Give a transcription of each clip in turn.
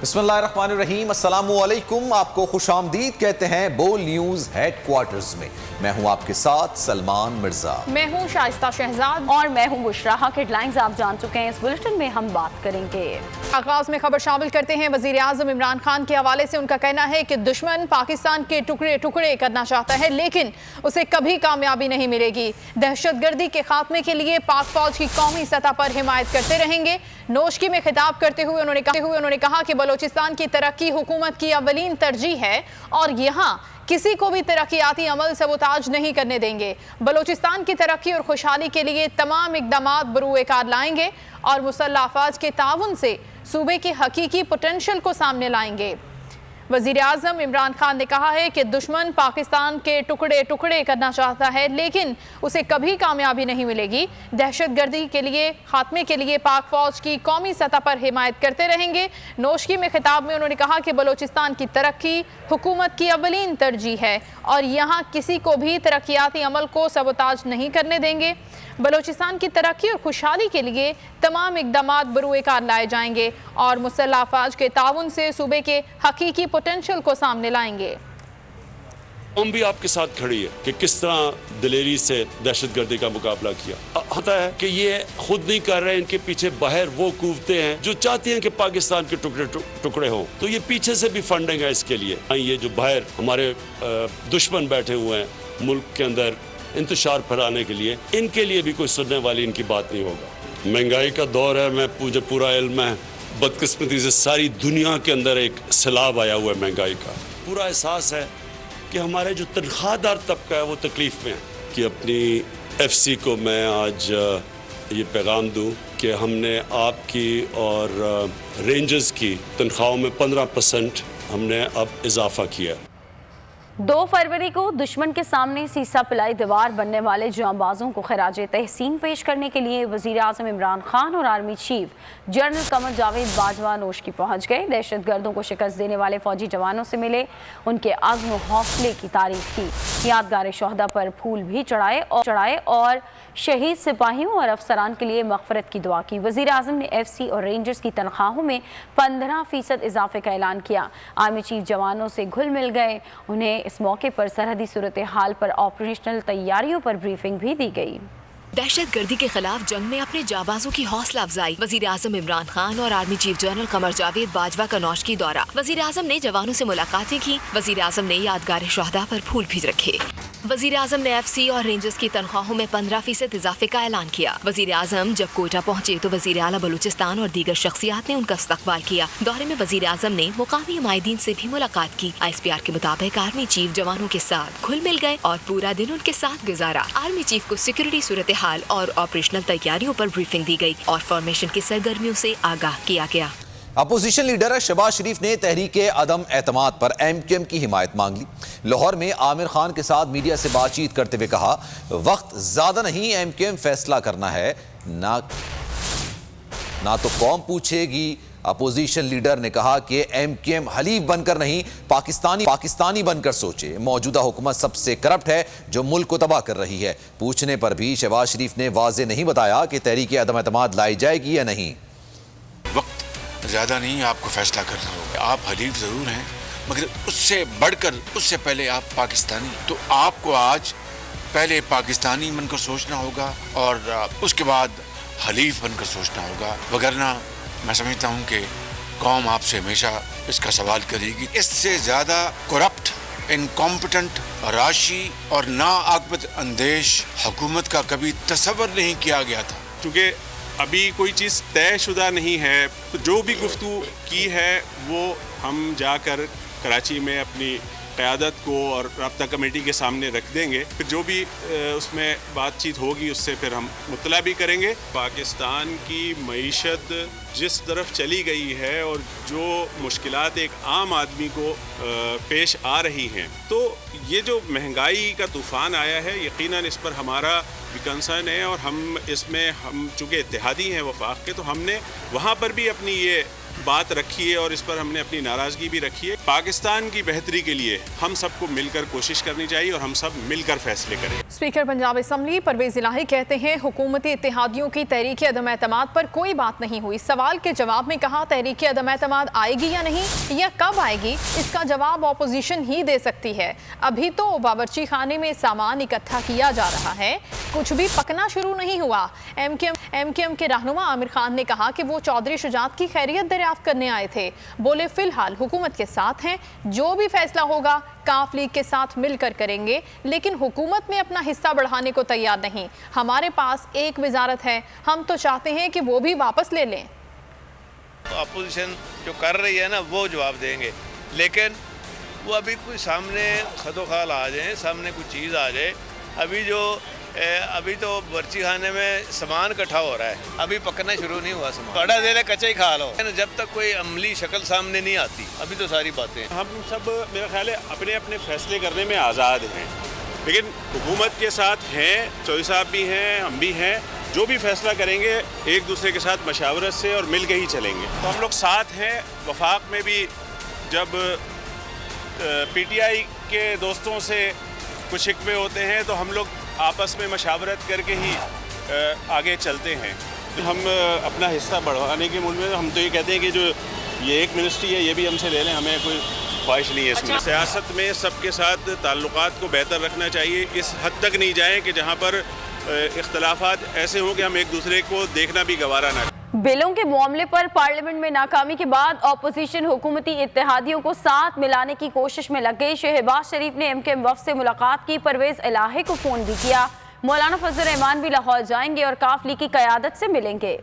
बिस्मिल्लाहिर्रहमानिर्रहीम, अस्सलामु अलैकुम। आपको खुश आमदीद कहते हैं बोल न्यूज हेड क्वार्टर्स में। मैं हूं आपके साथ सलमान मिर्जा। मैं हूं शाइस्ता शहजाद और मैं हूं बुशरा। हेडलाइंस आप जान चुके हैं, इस बुलेटिन में हम बात करेंगे। आगाज में खबर शामिल करते हैं। वजीर आजम इमरान खान के हवाले से उनका कहना है कि दुश्मन पाकिस्तान के टुकड़े टुकड़े करना चाहता है, लेकिन उसे कभी कामयाबी नहीं मिलेगी। दहशतगर्दी के खात्मे के लिए पाक फौज की कौमी सतह पर हिमायत करते रहेंगे। नोशकी में खिताब करते हुए उन्होंने कहा कि बलोचिस्तान की तरक्की हुकूमत की अवलीन तरजीह है और यहाँ किसी को भी तरक्याती अमल सबूताज नहीं करने देंगे। बलोचिस्तान की तरक्की और खुशहाली के लिए तमाम इक़दामात बरूए कार लाएंगे और मुसल्लह अफवाज के ताउन से सूबे की हकीकी पोटेंशियल को सामने लाएंगे। वज़ीर आज़म इमरान खान ने कहा है कि दुश्मन पाकिस्तान के टुकड़े टुकड़े करना चाहता है, लेकिन उसे कभी कामयाबी नहीं मिलेगी। दहशतगर्दी के लिए खात्मे के लिए पाक फौज की कौमी सतह पर हिमायत करते रहेंगे। नोशकी में खिताब में उन्होंने कहा कि बलोचिस्तान की तरक्की हुकूमत की अवलीन तरजीह है और यहाँ किसी को भी तरक्याती अमल को सबूताज नहीं करने देंगे। बलोचिस्तान की तरक्की और खुशहाली के लिए तमाम इक़दामात बरूए कार लाए जाएंगे और मुसल्लह अफवाज के ताउन से सूबे के हकीकी पोटेंशियल को सामने लाएंगे। हम भी आपके साथ खड़ी है कि किस तरह दिलेरी से दहशतगर्दी का मुकाबला किया। होता है कि ये खुद नहीं कर रहे, इनके पीछे बाहर वो कुव्वतें हैं जो चाहती हैं कि पाकिस्तान के टुकड़े टुकड़े हों, तो ये पीछे से भी फंडिंग है इसके लिए। ये जो बाहर हमारे दुश्मन बैठे हुए हैं मुल्क के अंदर इंतशार फैलाने के लिए, इनके लिए भी कोई सुनने वाली इनकी बात नहीं होगा। महंगाई का दौर है, मैं मुझे पूरा इल्म है। बदकिस्मती से सारी दुनिया के अंदर एक सैलाब आया हुआ है महंगाई का। पूरा एहसास है कि हमारे जो तनख्वाहदार तबका है वो तकलीफ में है। कि अपनी एफसी को मैं आज ये पैगाम दूं कि हमने आपकी और रेंजर्स की तनख्वाहों में 15% हमने अब इजाफा किया। 2 फरवरी को दुश्मन के सामने सीसा पिलाई दीवार बनने वाले जांबाजों को खराजे तहसीन पेश करने के लिए वज़ीर आज़म इमरान खान और army chief general Qamar Javed Bajwa Noshki पहुंच गए। दहशतगर्दों को शिकस्त देने वाले फौजी जवानों से मिले, उनके अज़्म हौसले की तारीफ की। यादगार शोहदा पर फूल भी चढ़ाए और शहीद सिपाहियों और अफसरान के लिए मग़फ़िरत की दुआ की। वज़ीर आज़म ने एफसी और रेंजर्स की तनख्वाहों में 15% इजाफे का ऐलान किया। आर्मी चीफ जवानों से घुल मिल गए। उन्हें इस मौके पर सरहदी सूरत हाल पर ऑपरेशनल तैयारियों पर ब्रीफिंग भी दी गई। दहशतगर्दी के खिलाफ जंग में अपने जाबाजों की हौसला अफजाई। वजीर आजम इमरान खान और army chief general Qamar Javed Bajwa का नौशकी दौरा। वजीर आजम ने जवानों से मुलाकातें की। वजीर आजम ने यादगार शोहदा पर फूल भी रखे। वजीर आजम ने एफसी और रेंजर्स की तनख्वाहों में 15% इजाफे का ऐलान किया। वजीर आजम जब कोटा पहुंचे तो वजीर आला बलूचिस्तान और दीगर शख्सियात ने उनका इस्तकबाल किया। दौरे में वजीर आजम ने मुकामी हिमायतीन से भी मुलाकात की। ISPR के मुताबिक आर्मी चीफ जवानों के साथ घुल मिल गए और पूरा दिन उनके साथ गुजारा। आर्मी चीफ को सिक्योरिटी सूरत हाल और ऑपरेशनल तैयारियों पर ब्रीफिंग दी गई और फॉर्मेशन की सरगर्मियों से आगाह किया गया। अपोजिशन लीडर शहबाज शरीफ ने तहरीके अदम एतमाद पर MQM की हिमायत मांग ली। लाहौर में आमिर खान के साथ मीडिया से बातचीत करते हुए कहा, वक्त ज्यादा नहीं, MQM फैसला करना है, ना तो कौम पूछेगी। अपोजिशन लीडर ने कहा कि MQM हलीफ बनकर नहीं, पाकिस्तानी बनकर सोचे। मौजूदा हुकूमत सबसे करप्ट है जो मुल्क को तबाह कर रही है। पूछने पर भी शहबाज शरीफ ने वाज़ेह नहीं बताया कि तहरीके अदम एतमाद लाई जाएगी या नहीं। वक्त ज़्यादा नहीं, आपको फैसला करना होगा। आप हलीफ ज़रूर हैं, मगर उससे बढ़कर, उससे पहले आप पाकिस्तानी। तो आपको आज पहले पाकिस्तानी बनकर सोचना होगा और उसके बाद हलीफ बनकर सोचना होगा, वगरना मैं समझता हूँ कि कौम आपसे हमेशा इसका सवाल करेगी। इससे ज़्यादा करप्ट, इनकॉम्पिटेंट, राशि और नाआक़िबत अंदेश हुकूमत का कभी तसव्वुर नहीं किया गया था। क्योंकि अभी कोई चीज़ तयशुदा नहीं है, तो जो भी गुफ्तगू की है वो हम जाकर कराची में अपनी क़यादत को और राब्ता कमेटी के सामने रख देंगे। फिर जो भी उसमें बातचीत होगी उससे फिर हम मुतला भी करेंगे। पाकिस्तान की मईशत जिस तरफ चली गई है और जो मुश्किलात एक आम आदमी को पेश आ रही हैं, तो ये जो महंगाई का तूफ़ान आया है, यकीनन इस पर हमारा भी कंसर्न है और हम इसमें, हम चूँकि इत्तेहादी हैं वफाक के, तो हमने वहाँ पर भी अपनी ये बात रखी है और इस पर हमने अपनी नाराज़गी भी रखी है। पाकिस्तान की बेहतरी के लिए हम सबको मिलकर कोशिश करनी चाहिए और हम सब मिलकर फैसले करें। स्पीकर पंजाब असम्बली परवेज इलाही कहते हैं हुकूमती इत्तेहादियों की तहरीक अदम एतमाद पर कोई बात नहीं हुई। सवाल के जवाब में कहा तहरीक अदम एतमाद आएगी या नहीं या कब आएगी, इसका जवाब अपोजिशन ही दे सकती है। अभी तो बावर्ची खाने में सामान इकट्ठा किया जा रहा है, कुछ भी पकना शुरू नहीं हुआ। एमकेएम के रहनुमा आमिर खान ने कहा कि वो चौधरी शुजात की खैरियत दरियाफ्त करने आए थे। बोले फिलहाल हुकूमत के साथ हैं, जो भी फैसला होगा काफ लीग के साथ मिलकर करेंगे, लेकिन हुकूमत में अपना हिस्सा बढ़ाने को तैयार नहीं। हमारे पास एक वजारत है, हम तो चाहते हैं कि वो भी वापस ले लें। तो अपोजिशन जो कर रही है ना वो जवाब देंगे, लेकिन वो अभी कोई सामने खदोखाल आ जाए, सामने कोई चीज़ आ जाए। अभी तो बर्ची खाने में सामान इकट्ठा हो रहा है, अभी पकना शुरू नहीं हुआ सामान। बड़ा देर कच्चा ही खा लो, जब तक कोई अमली शक्ल सामने नहीं आती अभी तो सारी बातें। हम सब मेरा ख्याल है अपने अपने फैसले करने में आज़ाद हैं, लेकिन हुकूमत के साथ हैं, चौधरी साहब भी हैं, हम भी हैं। जो भी फैसला करेंगे एक दूसरे के साथ मशावरत से और मिल के ही चलेंगे। तो हम लोग साथ हैं। वफाक में भी जब पीटीआई के दोस्तों से कुछ शिकवे होते हैं तो हम लोग आपस में मशावरत करके ही आगे चलते हैं। हम अपना हिस्सा बढ़ाने के मूल में हम तो ये कहते हैं कि जो ये एक मिनिस्ट्री है ये भी हमसे ले लें, हमें कोई ख्वाहिश नहीं है इसमें। सियासत में सबके साथ ताल्लुकात को बेहतर रखना चाहिए, इस हद तक नहीं जाएं कि जहाँ पर इख्तलाफात ऐसे हों कि हम एक दूसरे को देखना भी गवारा ना। बिलों के मामले पर पार्लियामेंट में नाकामी के बाद अपोजिशन हुकूमती इत्तेहादियों को साथ मिलाने की कोशिश में लग गई। शहबाज शरीफ ने एमकेएम वफ़द से मुलाकात की, परवेज इलाही को फ़ोन भी किया। मौलाना फजल रहमान भी लाहौर जाएंगे और काफ लीग की क़यादत से मिलेंगे।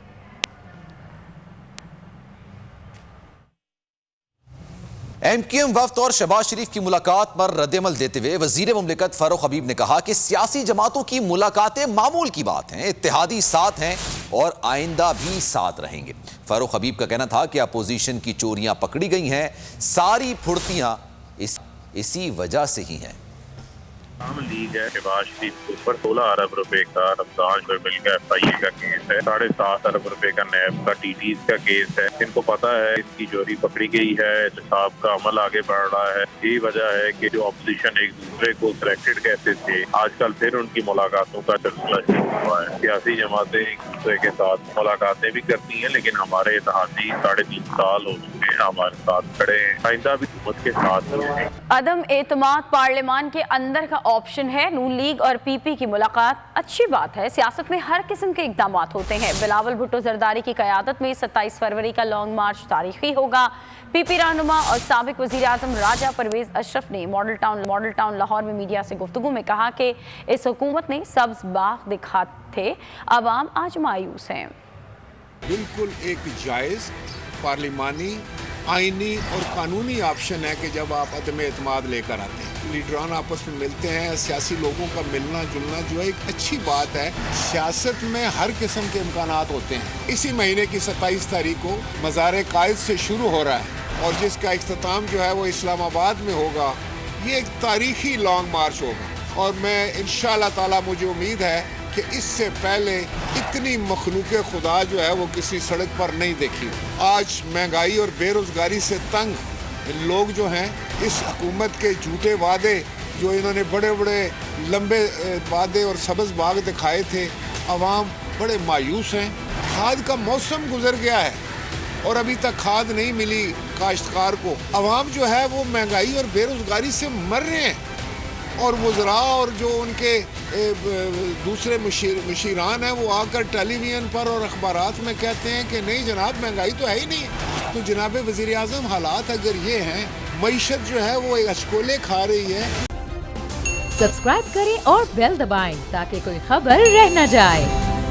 एमकेएम वफ्द और शहबाज शरीफ की मुलाकात पर रद्दअमल देते हुए वजीर मुमलिकत फारूक हबीब ने कहा कि सियासी जमातों की मुलाकातें मामूल की बात हैं, इत्तेहादी साथ हैं और आइंदा भी साथ रहेंगे। फारूक हबीब का कहना था कि अपोजिशन की चोरियां पकड़ी गई हैं, सारी फुर्तियां इसी वजह से ही हैं। आम लीग है शहबाज शरीफ के ऊपर 16 अरब रुपए का रमजान को मिलकर FIA का केस है, 7.5 अरब रुपए का नैब का TTs का केस है। इनको पता है इसकी चोरी पकड़ी गई है, एहतसाब का अमल आगे बढ़ रहा है। यही वजह है कि जो अपोजिशन एक दूसरे को सिलेक्टेड कहते थे, आजकल फिर उनकी मुलाकातों का सिलसिला शुरू हुआ है। सियासी जमातें एक दूसरे के साथ मुलाकातें भी करती हैं, लेकिन हमारे इत्तेहादी 3.5 साल हो चुके हैं हमारे साथ खड़े हैं, आइंदा भी हुकूमत के साथ हैं। अदम एतमाद पार्लियामान के अंदर का ऑप्शन है। नून लीग और PP की मुलाकात अच्छी बात है, सियासत में हर किस्म के इकदाम होते हैं। बिलावल भुट्टो जरदारी की क़यादत में 27 फरवरी का लॉन्ग मार्च तारीखी होगा। PP रहनुमा और साबिक वज़ीर आज़म राजा परवेज अशरफ ने मॉडल टाउन लाहौर में मीडिया से गुफ्तगू में कहा कि इस हुकूमत ने सब्ज बाग दिखाते, अवाम आज मायूस हैं। बिल्कुल एक जायज़ पार्लिमानी, आईनी और कानूनी ऑप्शन है कि जब आप अदम एतमाद लेकर आते हैं, लीडरान आपस में मिलते हैं, सियासी लोगों का मिलना जुलना जो है एक अच्छी बात है। सियासत में हर किस्म के इम्कानात होते हैं। इसी महीने की 27 तारीख को मज़ार कायद से शुरू हो रहा है और जिसका इख्तिताम जो है वो इस्लामाबाद में होगा। ये एक तारीखी लॉन्ग मार्च होगा और मैं इंशाअल्लाह ताला मुझे उम्मीद है कि इससे पहले इतनी मखलूक़े खुदा जो है वो किसी सड़क पर नहीं देखी। आज महंगाई और बेरोज़गारी से तंग लोग जो हैं, इस हुकूमत के झूठे वादे जो इन्होंने बड़े बड़े लंबे वादे और सब्ज़ बाग दिखाए थे, अवाम बड़े मायूस हैं। खाद का मौसम गुजर गया है और अभी तक खाद नहीं मिली काश्तकार को। अवाम जो है वो महंगाई और बेरोज़गारी से मर रहे हैं और वज़रा और जो उनके दूसरे मुशीरान हैं वो आकर टेलीविज़न पर और अखबारात में कहते हैं कि नहीं जनाब महंगाई तो है ही नहीं। तो जनाब वज़ीर आज़म हालात अगर ये हैं, मईशत जो है वो अचकोले खा रही है। सब्सक्राइब करें और बेल दबाएं ताकि कोई खबर रह न जाए।